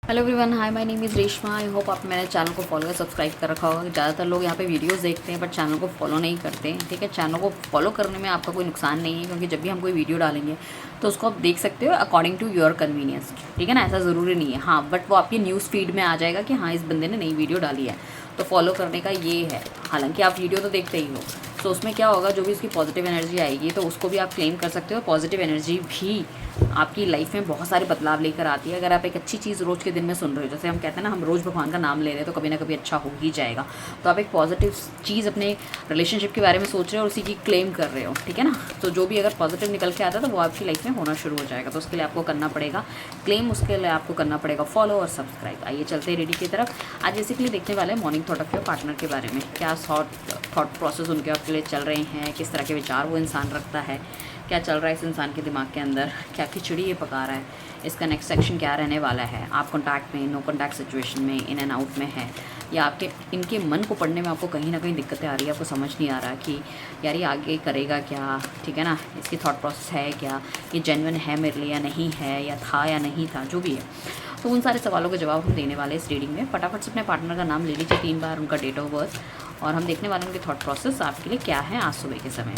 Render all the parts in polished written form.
Hello everyone, hi my name is Reshma. I hope आप मेरे channel को फॉलो या सब्सक्राइब कर रखा होगा। ज़्यादातर लोग यहाँ पे वीडियोस देखते हैं बट चैनल को फॉलो नहीं करते हैं। ठीक है, चैनल को फॉलो करने में आपका कोई नुकसान नहीं है, क्योंकि जब भी हम कोई वीडियो डालेंगे तो उसको आप देख सकते हो अकॉर्डिंग टू योर कन्वीनियंस। ठीक है ना, ऐसा ज़रूरी नहीं है। हाँ, बट वो आपकी न्यूज़ फीड में आ जाएगा कि हाँ, इस बंदे ने नई वीडियो डाली है, तो फॉलो करने का ये है। हालांकि आप वीडियो तो देखते ही हो, तो उसमें क्या होगा, जो भी उसकी पॉजिटिव एनर्जी आएगी तो उसको भी आप क्लेम कर सकते हो। पॉजिटिव एनर्जी भी आपकी लाइफ में बहुत सारे बदलाव लेकर आती है। अगर आप एक अच्छी चीज़ रोज़ के दिन में सुन रहे हो, जैसे हम कहते हैं ना, हम रोज़ भगवान का नाम ले रहे हैं तो कभी ना कभी अच्छा हो ही जाएगा। तो आप एक पॉजिटिव चीज़ अपने रिलेशनशिप के बारे में सोच रहे हो और उसी की क्लेम कर रहे हो। ठीक है ना, तो जो भी अगर पॉजिटिव निकल के आता है तो वो आपकी लाइफ में होना शुरू हो जाएगा। तो उसके लिए आपको करना पड़ेगा क्लेम, उसके लिए आपको करना पड़ेगा फॉलो और सब्सक्राइब। आइए चलते हैं रेडी की तरफ। आज बेसिकली देखने वाले हैं morning thought of your partner के बारे में। क्या थॉट प्रोसेस उनके आपके लिए चल रहे हैं, किस तरह के विचार वो इंसान रखता है, क्या चल रहा है इस इंसान के दिमाग के अंदर, क्या खिचड़ी ये पका रहा है, इसका नेक्स्ट सेक्शन क्या रहने वाला है। आप कॉन्टैक्ट में, नो कॉन्टैक्ट सिचुएशन में, इन एंड आउट में है, या आपके इनके मन को पढ़ने में आपको कहीं ना कहीं दिक्कतें आ रही है। आपको समझ नहीं आ रहा कि यार ये आगे करेगा क्या। ठीक है ना, इसकी थॉट प्रोसेस है क्या, ये जेन्युइन है मेरे लिए या नहीं है, या था या नहीं था, जो भी है। तो उन सारे सवालों के जवाब हम देने वाले हैं इस रीडिंग में। फटाफट से अपने पार्टनर का नाम ले लीजिए 3 बार, उनका डेट ऑफ बर्थ, और हम देखने वाले हैं उनके थॉट प्रोसेस आपके लिए क्या है आज सुबह के समय।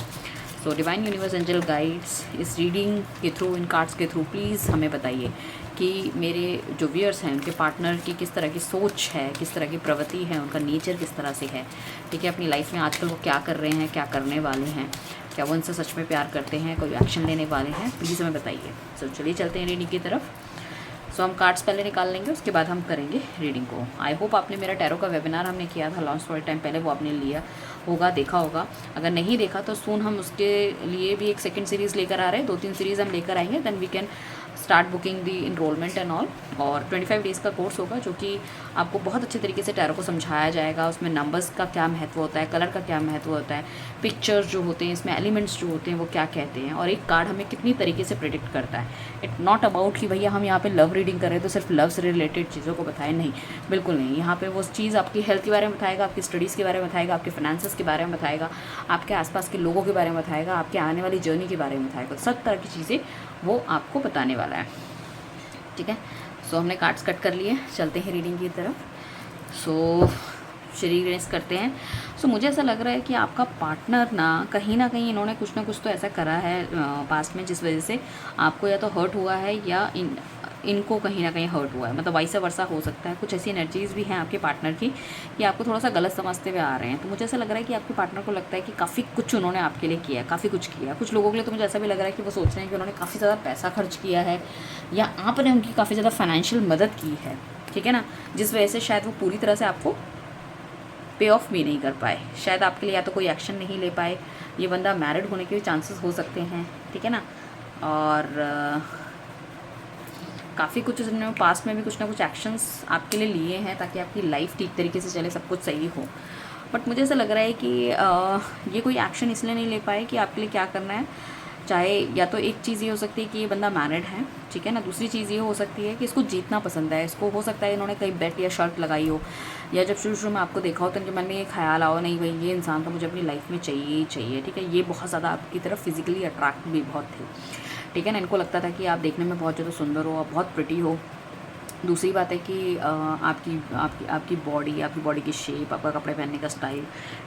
So divine universe angel guides, इस रीडिंग के थ्रू, इन कार्ड्स के थ्रू प्लीज़ हमें बताइए कि मेरे जो व्यूअर्स हैं उनके पार्टनर की किस तरह की सोच है, किस तरह की प्रवृत्ति है, उनका नेचर किस तरह से है। ठीक है, अपनी लाइफ में आजकल वो क्या कर रहे हैं, क्या करने वाले हैं, क्या वो उनसे सच में प्यार करते हैं, कोई एक्शन लेने वाले हैं, प्लीज़ हमें बताइए। सो चलिए चलते हैं रीडिंग की तरफ। सो हम कार्ड्स पहले निकाल लेंगे, उसके बाद हम करेंगे रीडिंग को। आई होप आपने मेरा टैरो का वेबिनार हमने किया था लॉन्च थोड़े टाइम पहले, वो आपने लिया होगा, देखा होगा। अगर नहीं देखा तो सून हम उसके लिए भी एक सेकंड सीरीज़ लेकर आ रहे हैं, 2-3 सीरीज़ हम लेकर आएंगे। Then we can start booking the enrolment and all. और 25 डेज़ का कोर्स होगा, जो कि आपको बहुत अच्छे तरीके से टैरो को समझाया जाएगा। उसमें नंबर्स का क्या महत्व होता है, कलर का क्या महत्व होता है, पिक्चर्स जो होते हैं, इसमें एलिमेंट्स जो होते हैं वो क्या कहते हैं, और एक कार्ड हमें कितनी तरीके से प्रिडिक्ट करता है। इट नॉट अबाउट कि भैया हम यहाँ पे लव रीडिंग कर रहे हैं तो सिर्फ लव से रिलेटेड चीज़ों को बताएं, नहीं, बिल्कुल नहीं। यहाँ पे वो चीज़ आपकी हेल्थ के बारे में बताएगा, आपकी स्टडीज़ के बारे में बताएगा, आपके फाइनेंसेस के बारे में बताएगा, आपके आसपास के लोगों के बारे में बताएगा, आपके आने वाली जर्नी के बारे में बताएगा। सब तरह की चीज़ें वो आपको बताने वाला है। ठीक है, सो हमने कार्ड्स कट कर लिए, चलते हैं रीडिंग की तरफ। सो शरीर रेस करते हैं। सो मुझे ऐसा लग रहा है कि आपका पार्टनर ना कहीं इन्होंने कुछ ना कुछ तो ऐसा करा है पास्ट में, जिस वजह से आपको या तो हर्ट हुआ है या इनको कहीं ना कहीं हर्ट हुआ है। मतलब वाइस वर्सा हो सकता है। कुछ ऐसी एनर्जीज़ भी हैं आपके पार्टनर की कि आपको थोड़ा सा गलत समझते हुए आ रहे हैं। तो मुझे ऐसा लग रहा है कि आपके पार्टनर को लगता है कि काफ़ी कुछ उन्होंने आपके लिए किया है, काफ़ी कुछ किया है। कुछ लोगों के लिए तो मुझे ऐसा भी लग रहा है कि वो सोच रहे हैं कि उन्होंने काफ़ी ज़्यादा पैसा खर्च किया है, या आपने उनकी काफ़ी ज़्यादा फाइनेंशियल मदद की है। ठीक है ना, जिस वजह से शायद वो पूरी तरह से आपको पे ऑफ भी नहीं कर पाए। शायद आपके लिए या तो कोई एक्शन नहीं ले पाए। ये बंदा मैरिड होने के भी चांसेस हो सकते हैं। ठीक है ना, और काफ़ी कुछ उन्होंने पास्ट में भी कुछ ना कुछ एक्शंस आपके लिए लिए हैं ताकि आपकी लाइफ ठीक तरीके से चले, सब कुछ सही हो। बट मुझे ऐसा लग रहा है कि ये कोई एक्शन इसलिए नहीं ले पाए कि आपके लिए क्या करना है। चाहे या तो एक चीज़ ये हो सकती है कि ये बंदा मैरिड है, ठीक है ना। दूसरी चीज़ ये हो सकती है कि इसको जीतना पसंद है। इसको हो सकता है इन्होंने कहीं बेट या शर्त लगाई हो, या जब शुरू में आपको देखा हो तो इनके मन में ये ख्याल आओ, नहीं भाई ये इंसान तो मुझे अपनी लाइफ में चाहिए ही चाहिए। ठीक है, ये बहुत ज़्यादा आपकी तरफ फिजिकली अट्रैक्ट भी बहुत थे। ठीक है ना, इनको लगता था कि आप देखने में बहुत ज़्यादा सुंदर हो, आप बहुत प्रिटी हो। दूसरी बात है कि आपकी आपकी आपकी बॉडी की शेप, आपका कपड़े पहनने का स्टाइल,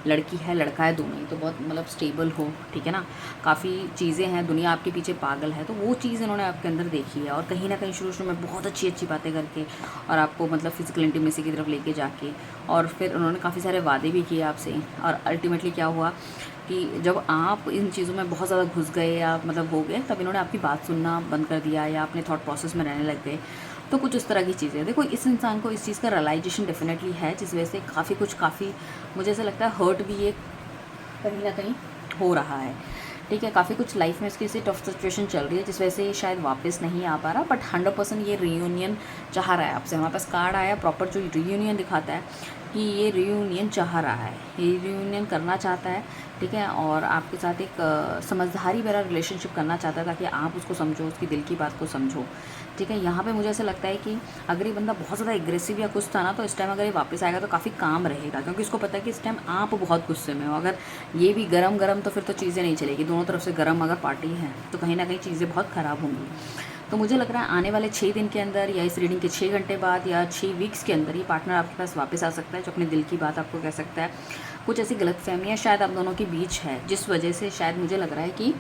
लड़की है लड़का है दोनों ही, तो बहुत मतलब स्टेबल हो। ठीक है ना, काफ़ी चीज़ें हैं, दुनिया आपके पीछे पागल है, तो वो चीज़ इन्होंने आपके अंदर देखी है। और कहीं ना कहीं शुरू में बहुत अच्छी बातें करके और आपको मतलब फिजिकल इंटीमेसी की तरफ लेके जाके, और फिर उन्होंने काफ़ी सारे वादे भी किए आपसे। और अल्टीमेटली क्या हुआ कि जब आप इन चीज़ों में बहुत ज़्यादा घुस गए या मतलब हो गए, तब इन्होंने आपकी बात सुनना बंद कर दिया या अपने थॉट प्रोसेस में रहने लग गए। तो कुछ उस तरह की चीज़ें, देखो इस इंसान को इस चीज़ का रियलाइजेशन डेफिनेटली है, जिस वजह से काफ़ी मुझे ऐसा लगता है हर्ट भी ये कहीं ना कहीं हो रहा है। ठीक है, काफ़ी कुछ लाइफ में इसकी ऐसी टफ सिचुएशन चल रही है जिस वजह से ये शायद वापस नहीं आ पा रहा। बट 100% ये रीयूनियन चाह रहा है आपसे। हमारे पास कार्ड आया प्रॉपर जो रीयूनियन दिखाता है कि ये रीयूनियन चाह रहा है, ये रीयूनियन करना चाहता है। ठीक है, और आपके साथ एक समझदारी भरा रिलेशनशिप करना चाहता है ताकि आप उसको समझो, उसकी दिल की बात को समझो। ठीक है, यहाँ पे मुझे ऐसा लगता है कि अगर ये बंदा बहुत ज़्यादा एग्रेसिव या कुछ था ना, तो इस टाइम अगर ये वापस आएगा तो काफ़ी काम रहेगा, क्योंकि इसको पता है कि इस टाइम आप बहुत गुस्से में हो। अगर ये भी गरम तो फिर तो चीज़ें नहीं चलेगी। दोनों तरफ से गरम अगर पार्टी है तो कहीं ना कहीं चीज़ें बहुत ख़राब होंगी। तो मुझे लग रहा है आने वाले 6 दिन के अंदर या इस रीडिंग के 6 घंटे बाद या 6 वीक्स के अंदर ये पार्टनर आपके पास वापस आ सकता है, जो अपने दिल की बात आपको कह सकता है। कुछ ऐसी गलतफहमियाँ शायद आप दोनों के बीच है, जिस वजह से शायद मुझे लग रहा है कि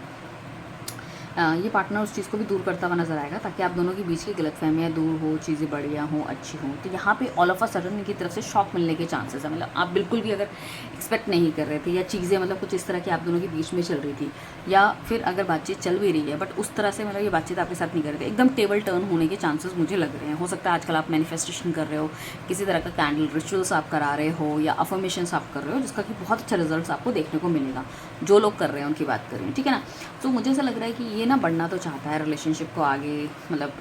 ये पार्टनर उस चीज़ को भी दूर करता हुआ नजर आएगा, ताकि आप दोनों के बीच की गलतफहमियाँ दूर हो, चीज़ें बढ़िया हों, अच्छी हों। तो यहाँ पे ऑल ऑफ अ सडन इनकी तरफ से शॉक मिलने के चांसेस है, मतलब आप बिल्कुल भी अगर एक्सपेक्ट नहीं कर रहे थे, या चीज़ें मतलब कुछ इस तरह की आप दोनों के बीच में चल रही थी, या फिर अगर बातचीत चल भी रही है बट उस तरह से मतलब ये बातचीत आपके साथ नहीं कर रहे थे, एकदम टेबल टर्न होने के चांसेस मुझे लग रहे हैं। हो सकता है आजकल आप मैनिफेस्टेशन कर रहे हो, किसी तरह का कैंडल रिचुअल्स आप करा रहे हो, या अफर्मेशंस आप कर रहे हो, जिसका कि बहुत अच्छा रिजल्ट आपको देखने को मिलेगा। जो लोग कर रहे हैं उनकी बात कर रही हूँ, ठीक है ना। तो मुझे ऐसा लग रहा है कि ये ना बढ़ना तो चाहता है, रिलेशनशिप को आगे मतलब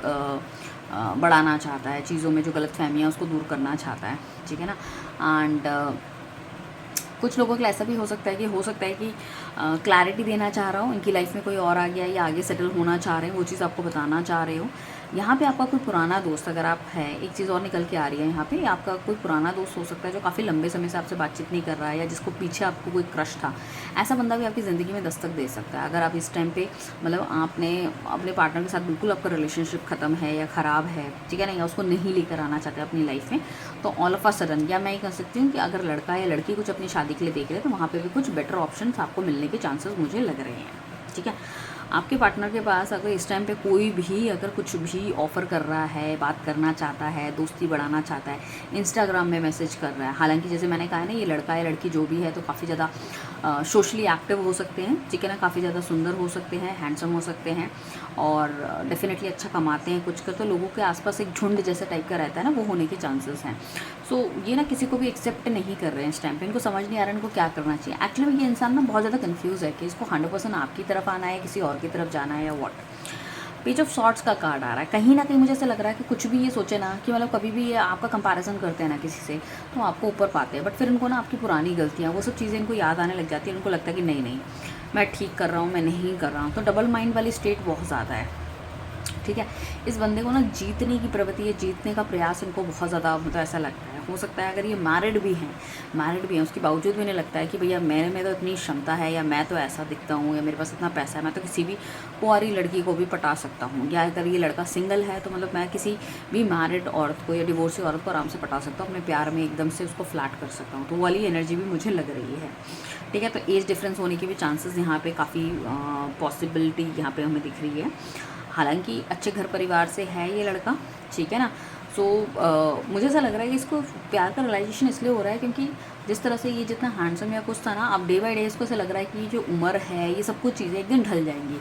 बढ़ाना चाहता है, चीज़ों में जो गलतफहमियाँ उसको दूर करना चाहता है, ठीक है ना। एंड कुछ लोगों के लिए ऐसा भी हो सकता है कि क्लैरिटी देना चाह रहा हो, इनकी लाइफ में कोई और आ गया या आगे सेटल होना चाह रहे हैं, वो चीज़ आपको बताना चाह रहे हो। यहाँ पे आपका कोई पुराना दोस्त अगर आप है, एक चीज़ और निकल के आ रही है यहाँ पे, आपका कोई पुराना दोस्त हो सकता है जो काफ़ी लंबे समय से आपसे बातचीत नहीं कर रहा है, या जिसको पीछे आपको कोई क्रश था, ऐसा बंदा भी आपकी ज़िंदगी में दस्तक दे सकता है। अगर आप इस टाइम पे मतलब आपने अपने पार्टनर के साथ बिल्कुल आपका रिलेशनशिप ख़त्म है या ख़राब है, ठीक है ना, या उसको नहीं लेकर आना चाहते अपनी लाइफ में, तो ऑल ऑफ अ सडन, या मैं ये कह सकती हूँ कि अगर लड़का या लड़की कुछ अपनी शादी के लिए देख रहे हैं, तो वहाँ पे भी कुछ बेटर ऑप्शन आपको मिलने के चांसेस मुझे लग रहे हैं, ठीक है। आपके पार्टनर के पास अगर इस टाइम पे कोई भी अगर कुछ भी ऑफ़र कर रहा है, बात करना चाहता है, दोस्ती बढ़ाना चाहता है, इंस्टाग्राम में मैसेज कर रहा है, हालांकि जैसे मैंने कहा है ना, ये लड़का या लड़की जो भी है तो काफ़ी ज़्यादा सोशली एक्टिव हो सकते हैं, ठीक है ना, काफ़ी ज़्यादा सुंदर हो सकते हैं, हैंडसम हो सकते हैं, और डेफिनेटली अच्छा कमाते हैं कुछ कर, तो लोगों के आसपास एक झुंड जैसा टाइप का रहता है ना, वो होने के चांसेस हैं। सो ये ना किसी को भी एक्सेप्ट नहीं कर रहे हैं इस टाइम पे, इनको समझ नहीं आ रहा है इनको क्या करना चाहिए। एक्चुअली में ये इंसान ना बहुत ज़्यादा कंफ्यूज है कि इसको 100% आपकी तरफ आना है, किसी और की तरफ जाना है, या व्हाट। पेज ऑफ सॉर्ट्स का कार्ड आ रहा है, कहीं ना कहीं मुझे ऐसा लग रहा है कि कुछ भी ये सोचे ना कि मतलब कभी भी ये आपका कंपैरिजन करते हैं ना किसी से, तो आपको ऊपर पाते हैं, बट फिर इनको ना आपकी पुरानी गलतियाँ वो सब चीज़ें इनको याद आने लग जाती है, इनको लगता है कि नहीं नहीं मैं ठीक कर रहा हूँ, मैं नहीं कर रहा हूँ। तो डबल माइंड वाली स्टेट बहुत ज़्यादा है, ठीक है। इस बंदे को ना जीतने की प्रवृत्ति है, जीतने का प्रयास इनको बहुत ज़्यादा मतलब ऐसा लगता है। हो सकता है अगर ये मैरिड भी हैं उसके बावजूद भी इन्हें लगता है कि भैया मेरे में तो इतनी क्षमता है, या मैं तो ऐसा दिखता हूँ, या मेरे पास इतना पैसा है, मैं तो किसी भी कुंवारी लड़की को भी पटा सकता हूँ, या अगर ये लड़का सिंगल है तो मतलब मैं किसी भी मैरिड औरत को या डिवोर्सी औरत को आराम से पटा सकता हूँ, अपने प्यार में एकदम से उसको फ्लैट कर सकता हूँ। तो वाली एनर्जी भी मुझे लग रही है, ठीक है। तो एज डिफरेंस होने के भी चांसेस यहाँ पे काफ़ी पॉसिबिलिटी यहाँ पे हमें दिख रही है। हालांकि अच्छे घर परिवार से है ये लड़का, ठीक है ना। सो मुझे ऐसा लग रहा है कि इसको प्यार का रियलाइजेशन इसलिए हो रहा है क्योंकि जिस तरह से ये जितना हैंडसम या कुछ था ना, अब डे बाय डे इसको ऐसा लग रहा है कि ये जो उम्र है, ये सब कुछ चीज़ें एक दिन ढल जाएंगी।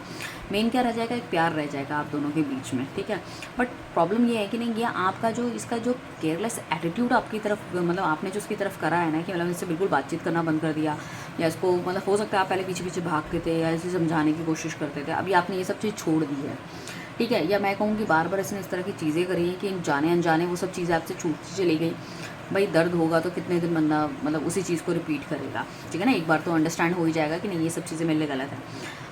मेन क्या रह जाएगा, एक प्यार रह जाएगा आप दोनों के बीच में, ठीक है। बट प्रॉब्लम ये है कि नहीं, ये आपका जो इसका जो केयरलेस एटीट्यूड आपकी तरफ मतलब आपने जो उसकी तरफ करा है ना, कि मतलब इससे बिल्कुल बातचीत करना बंद कर दिया, या इसको मतलब हो सकता है आप पहले पीछे पीछे भागते थे या इसे समझाने की कोशिश करते थे, अभी आपने ये सब चीज़ छोड़ दी है, ठीक है। या मैं कहूँ कि बार बार इसने इस तरह की चीज़ें करी हैं कि जाने अनजाने वो सब चीज़ें आपसे छूटती चली गई। भाई दर्द होगा तो कितने दिन बंदा मतलब उसी चीज़ को रिपीट करेगा, ठीक है ना। एक बार तो अंडरस्टैंड हो ही जाएगा कि नहीं ये सब चीज़ें मेरे लिए गलत है।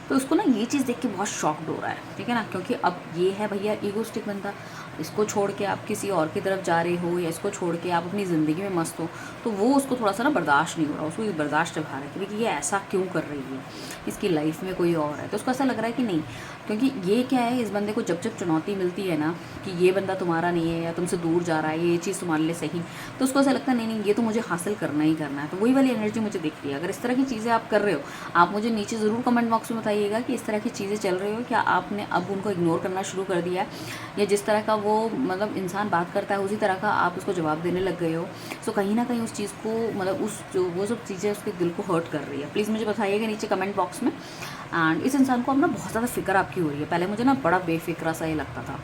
तो उसको ना ये चीज़ देख के बहुत शॉक्ड हो रहा है, ठीक है ना, क्योंकि अब ये है भैया ईगोस्टिक बंदा, इसको छोड़ के आप किसी और की तरफ जा रहे हो, या इसको छोड़ के आप अपनी ज़िंदगी में मस्त हो, तो वो उसको थोड़ा सा ना बर्दाश्त नहीं हो रहा, उसको ये बर्दाश्त रहा है कि भाई ये ऐसा क्यों कर रही है, इसकी लाइफ में कोई और है। तो उसको ऐसा लग रहा है कि नहीं, क्योंकि ये क्या है, इस बंदे को जब जब चुनौती मिलती है ना कि ये बंदा तुम्हारा नहीं है या तुमसे दूर जा रहा है, ये चीज़ तुम्हारे लिए सही, तो उसको ऐसा लगता है नहीं नहीं ये तो मुझे हासिल करना ही करना है। तो वही वाली एनर्जी मुझे दिख रही है। अगर इस तरह की चीज़ें आप कर रहे हो, आप मुझे नीचे ज़रूर कमेंट बॉक्स में बताइएगा कि इस तरह की चीज़ें चल रही हो, क्या आपने अब उनको इग्नोर करना शुरू कर दिया है, या जिस तरह का वो मतलब इंसान बात करता है उसी तरह का आप उसको जवाब देने लग गए हो। सो कहीं ना कहीं उस चीज़ को मतलब उस जो वो सब चीज़ें उसके दिल को हर्ट कर रही है। प्लीज़ मुझे बताइएगा नीचे कमेंट बॉक्स में। एंड इस इंसान को अब ना बहुत ज़्यादा फिक्र आपकी हो रही है। पहले मुझे ना बड़ा बेफिक्रा सा ये लगता था,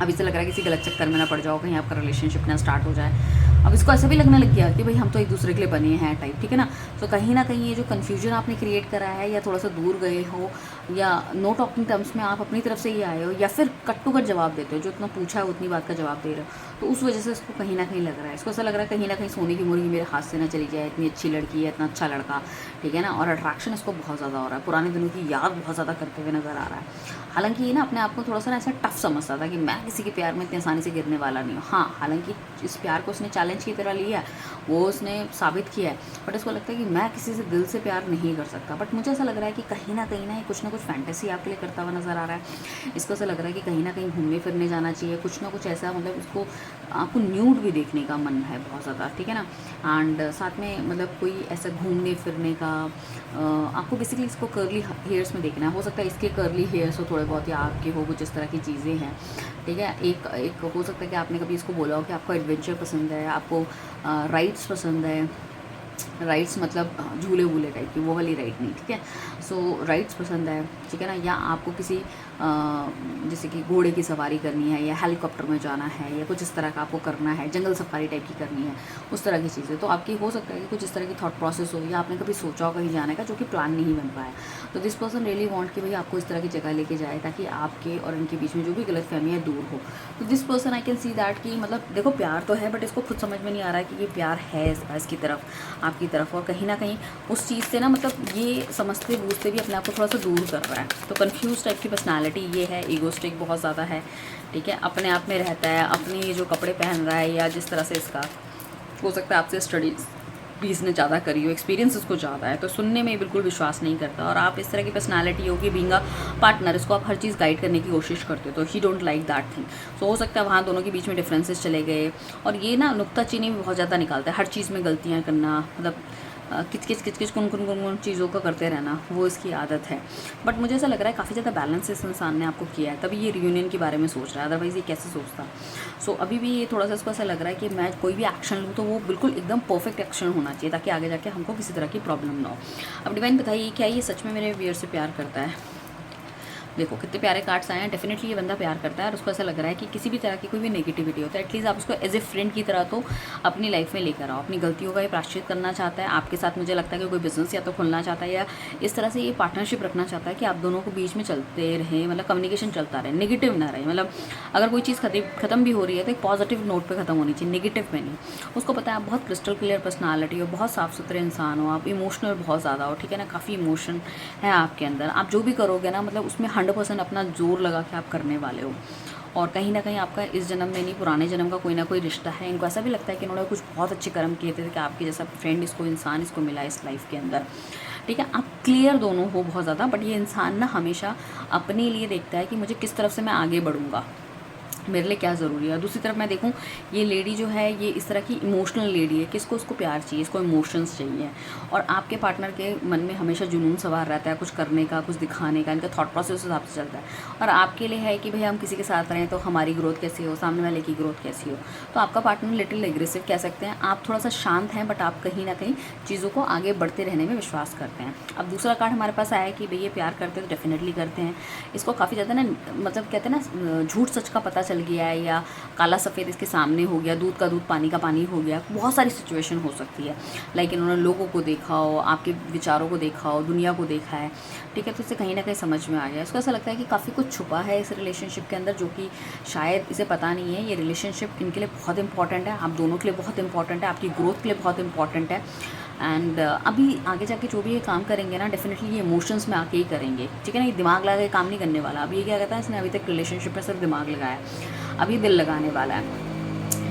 अब इसे लग रहा है किसी गलत चक्कर में ना पड़ जाओ, कहीं आपका रिलेशनशिप ना स्टार्ट हो जाए। अब इसको ऐसा भी लगने लग गया कि भाई हम तो एक दूसरे के लिए बने हैं टाइप, ठीक है ना। तो कहीं ना कहीं ये जो कन्फ्यूजन आपने क्रिएट करा है, या थोड़ा सा दूर गए हो, या नो टॉकिंग टर्म्स में आप अपनी तरफ से ये आए हो, या फिर कट टू कट जवाब देते हो, जो इतना पूछा है उतनी बात का जवाब दे रहे हो, तो उस वजह से इसको कहीं ना कहीं लग रहा है, इसको ऐसा लग रहा है कहीं ना कहीं सोने की मुर्गी मेरे हाथ से ना चली जाए, इतनी अच्छी लड़की है, इतना अच्छा लड़का, ठीक है ना। और अट्रैक्शन इसको बहुत ज़्यादा हो रहा है, पुराने दिनों की याद बहुत ज़्यादा करते हुए नज़र आ रहा है। हालांकि ये ना अपने आप को थोड़ा सा ना ऐसा टफ समझता था कि मैं किसी के प्यार में इतनी आसानी से गिरने वाला नहीं हूँ। हाँ, हालांकि इस प्यार को उसने चैलेंज की तरह लिया है, वो उसने साबित किया है, बट उसको लगता है कि मैं किसी से दिल से प्यार नहीं कर सकता। बट मुझे ऐसा लग रहा है कि कहीं ना ये कुछ ना कुछ फैंटेसी आपके लिए करता हुआ नज़र आ रहा है। इसको ऐसा लग रहा है कि कहीं ना कहीं घूमने फिरने जाना चाहिए, कुछ ना कुछ ऐसा, मतलब उसको आपको न्यूड भी देखने का मन है बहुत ज़्यादा, ठीक है ना। एंड साथ में मतलब कोई ऐसा घूमने फिरने का आपको बेसिकली इसको कर्ली हेयर्स में देखना है। हो सकता है इसके कर्ली हेयर्स हो थोड़े बहुत, या आपके हो कुछ इस तरह की चीज़ें हैं, ठीक है। एक हो सकता है कि आपने कभी इसको बोला हो कि आपको एडवेंचर पसंद है, आपको राइड्स पसंद है। राइड्स मतलब झूले वूले टाइप की, वो वाली राइड नहीं, ठीक है। सो राइड्स पसंद है, ठीक है ना। या आपको किसी जैसे कि घोड़े की सवारी करनी है, या हेलीकॉप्टर में जाना है, या कुछ इस तरह का आपको करना है, जंगल सफारी टाइप की करनी है, उस तरह की चीज़ें तो आपकी हो सकता है कि कुछ इस तरह की थॉट प्रोसेस हो, या आपने कभी सोचा हो कहीं जाने का जो कि प्लान नहीं बन पाया। तो दिस पर्सन रियली वांट कि भाई आपको इस तरह की जगह लेके जाए ताकि आपके और इनके बीच में जो भी गलत फहमी है दूर हो। तो this person I can see that कि मतलब देखो प्यार तो है, बट इसको खुद समझ में नहीं आ रहा है कि ये प्यार है इसकी तरफ, आपकी तरफ, और कहीं ना कहीं उस चीज़ से ना मतलब ये समझते बूझते भी अपने आप को थोड़ा सा दूर कर रहा है। तो कंफ्यूज टाइप की पर्सनालिटी ये है, ईगोस्टिक बहुत ज़्यादा है, ठीक है। अपने आप में रहता है, अपने जो कपड़े पहन रहा है, या जिस तरह से इसका हो सकता है आपसे स्टडीज़ भी इसने ज़्यादा करी हो, एक्सपीरियंस उसको ज़्यादा है, तो सुनने में बिल्कुल विश्वास नहीं करता। और आप इस तरह की पर्सनालिटी हो कि बीइंग अ पार्टनर इसको आप हर चीज़ गाइड करने की कोशिश करते हो, तो he don't like that thing. So हो सकता है वहाँ दोनों के बीच में डिफरेंसेस चले गए, और ये ना नुक्ताचीनी भी बहुत ज़्यादा निकालता है, हर चीज़ में गलतियाँ करना, मतलब किच कुन चीज़ों का करते रहना, वो इसकी आदत है। बट मुझे ऐसा लग रहा है काफ़ी ज़्यादा बैलेंस इस इंसान ने आपको किया है, तभी ये रियूनियन के बारे में सोच रहा है, अदरवाइज़ ये कैसे सोचता। सो अभी भी ये थोड़ा सा इसको ऐसा लग रहा है कि मैं कोई भी एक्शन लूँ तो वो बिल्कुल एकदम परफेक्ट एक्शन होना चाहिए, ताकि आगे जाके हमको किसी तरह की प्रॉब्लम ना हो। अब डिवाइन बताइए क्या ये सच में मेरे व्यूअर से प्यार करता है? देखो कितने प्यारे कार्ड्स आए हैं। डेफिनेटली ये बंदा प्यार करता है, और उसको ऐसा लग रहा है कि किसी भी तरह की कोई भी नेगेटिविटी होता है, एटलीस्ट आप उसको एज ए फ्रेंड की तरह तो अपनी लाइफ में लेकर आओ। अपनी गलतियों का ये प्रायश्चित करना चाहता है आपके साथ। मुझे लगता है कि कोई बिजनेस या तो खुलना चाहता है, या इस तरह से ये पार्टनरशिप रखना चाहता है कि आप दोनों को बीच में चलते रहे, मतलब कम्युनिकेशन चलता रहे, नेगेटिव ना रहे। मतलब अगर कोई चीज़ खत्म भी हो रही है तो एक पॉजिटिव नोट पर खत्म होनी चाहिए, नेगेटिव में नहीं। उसको पता है आप बहुत क्रिस्टल क्लियर पर्सनालिटी हो, बहुत साफ सुथरे इंसान हो, आप इमोशनल बहुत ज़्यादा हो, ठीक है ना। काफ़ी इमोशन है आपके अंदर, आप जो भी करोगे ना मतलब उसमें 100% अपना जोर लगा के आप करने वाले हो। और कहीं ना कहीं आपका इस जन्म में नहीं, पुराने जन्म का कोई ना कोई रिश्ता है। इनको ऐसा भी लगता है कि इन्होंने कुछ बहुत अच्छे कर्म किए थे कि आपके जैसा फ्रेंड इसको, इंसान इसको मिला इस लाइफ के अंदर, ठीक है। आप क्लियर दोनों हो बहुत ज़्यादा, बट ये इंसान ना हमेशा अपने लिए देखता है कि मुझे किस तरफ से मैं आगे बढ़ूँगा, मेरे लिए क्या ज़रूरी है। दूसरी तरफ मैं देखूँ ये लेडी जो है ये इस तरह की इमोशनल लेडी है कि इसको उसको प्यार चाहिए, इसको इमोशंस चाहिए। और आपके पार्टनर के मन में हमेशा जुनून सवार रहता है, कुछ करने का, कुछ दिखाने का, इनका थॉट प्रोसेस उस हिसाब से चलता है। और आपके लिए है कि भाई हम किसी के साथ रहें तो हमारी ग्रोथ कैसी हो, सामने वाले की ग्रोथ कैसी हो। तो आपका पार्टनर लिटिल एग्रेसिव कह सकते हैं, आप थोड़ा सा शांत हैं, बट आप कहीं ना कहीं चीज़ों को आगे बढ़ते रहने में विश्वास करते हैं। अब दूसरा कार्ड हमारे पास आया कि भाई ये प्यार करते हैं तो डेफिनेटली करते हैं। इसको काफ़ी ज़्यादा ना मतलब कहते हैं ना झूठ सच का पता चल गया है, या काला सफ़ेद इसके सामने हो गया, दूध का दूध पानी का पानी हो गया। बहुत सारी सिचुएशन हो सकती है, लाइक इन्होंने लोगों को देखा हो, आपके विचारों को देखा हो, दुनिया को देखा है, ठीक है। तो इससे कहीं ना कहीं समझ में आ गया। इसको ऐसा लगता है कि काफ़ी कुछ छुपा है इस रिलेशनशिप के अंदर, जो कि शायद इसे पता नहीं है। ये रिलेशनशिप इनके लिए बहुत इंपॉर्टेंट है, आप दोनों के लिए बहुत इंपॉर्टेंट है, आपकी ग्रोथ के लिए बहुत इंपॉर्टेंट है। एंड अभी आगे जाके जो भी ये काम करेंगे ना डेफिनेटली ये इमोशंस में आके ही करेंगे, ठीक है ना। ये दिमाग लगा के काम नहीं करने वाला। अब ये क्या कहता है, इसने अभी तक रिलेशनशिप में सिर्फ दिमाग लगाया, अभी दिल लगाने वाला है।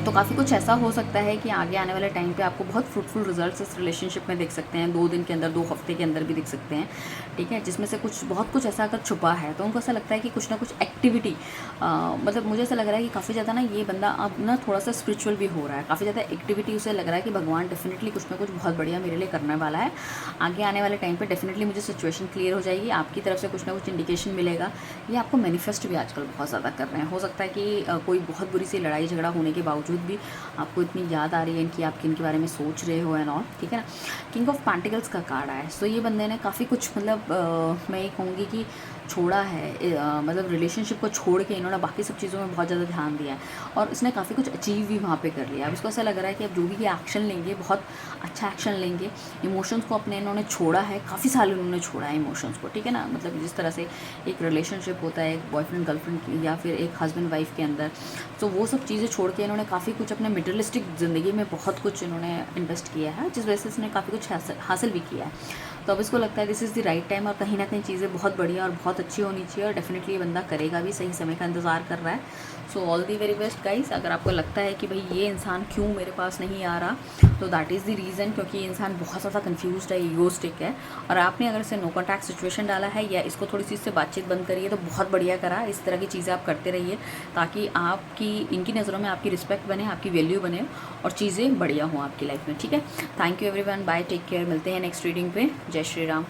तो काफ़ी कुछ ऐसा हो सकता है कि आगे आने वाले टाइम पे आपको बहुत फ्रूटफुल रिजल्ट्स इस रिलेशनशिप में देख सकते हैं, 2 दिन के अंदर, 2 हफ्ते के अंदर भी दिख सकते हैं, ठीक है। जिसमें से कुछ बहुत कुछ ऐसा अगर छुपा है तो उनको ऐसा लगता है कि कुछ ना कुछ एक्टिविटी, मतलब मुझे ऐसा लग रहा है कि काफ़ी ज़्यादा ना ये बंदा अब ना थोड़ा सा स्पिरिचुअल भी हो रहा है। काफ़ी ज़्यादा एक्टिविटी उसे लग रहा है कि भगवान डेफिनेटली कुछ ना कुछ बहुत बढ़िया मेरे लिए करने वाला है। आगे आने वाले टाइम पर डेफिनेटली मुझे सिचुएशन क्लियर हो जाएगी, आपकी तरफ से कुछ ना कुछ इंडिकेशन मिलेगा। ये आपको मैनिफेस्ट भी आजकल बहुत ज़्यादा कर रहे हैं। हो सकता है कि कोई बहुत बुरी सी लड़ाई झगड़ा होने के बावजूद भी आपको इतनी याद आ रही है इनकी, आप किन के बारे में सोच रहे हो एंड ऑल, ठीक है ना। किंग ऑफ पेंटिकल्स का कार्ड आया है। सो ये बंदे ने काफ़ी कुछ मतलब मैं ये कहूँगी कि छोड़ा है, मतलब रिलेशनशिप को छोड़ के इन्होंने बाकी सब चीज़ों में बहुत ज़्यादा ध्यान दिया है, और इसने काफ़ी कुछ अचीव भी वहाँ पे कर लिया। अब इसको ऐसा लग रहा है कि अब जो भी ये एक्शन लेंगे बहुत अच्छा एक्शन लेंगे। इमोशंस को अपने इन्होंने छोड़ा है, काफ़ी साल इन्होंने छोड़ा है इमोशंस को, ठीक है ना। मतलब जिस तरह से एक रिलेशनशिप होता है एक बॉयफ्रेंड गर्लफ्रेंड या फिर एक हस्बैंड वाइफ के अंदर, तो वो सब चीज़ें छोड़ के इन्होंने काफ़ी कुछ अपने मटेरियलिस्टिक ज़िंदगी में बहुत कुछ इन्होंने इन्वेस्ट किया है, जिस वजह से इसने काफ़ी कुछ हासिल भी किया है। तो अब इसको लगता है this is the right time, और कहीं ना कहीं चीज़ें बहुत बढ़िया और बहुत अच्छी होनी चाहिए, और डेफिनेटली ये बंदा करेगा भी, सही समय का इंतज़ार कर रहा है। So all the very best guys. अगर आपको लगता है कि भाई ये इंसान क्यों मेरे पास नहीं आ रहा, तो दैट इज़ द रीज़न, क्योंकि ये इंसान बहुत ज़्यादा कन्फ्यूज्ड है, ईगोस्टिक है, और आपने अगर इसे नो कॉन्टैक्ट सिचुएशन डाला है या इसको थोड़ी सी इससे बातचीत बंद करिए तो बहुत बढ़िया करा। इस तरह की चीज़ें आप करते रहिए ताकि आपकी इनकी नज़रों में आपकी रिस्पेक्ट बने, आपकी वैल्यू बने, और चीज़ें बढ़िया हों आपकी लाइफ में। ठीक है, thank you everyone, bye, take care, मिलते हैं नेक्स्ट रीडिंग पे। जय श्री राम।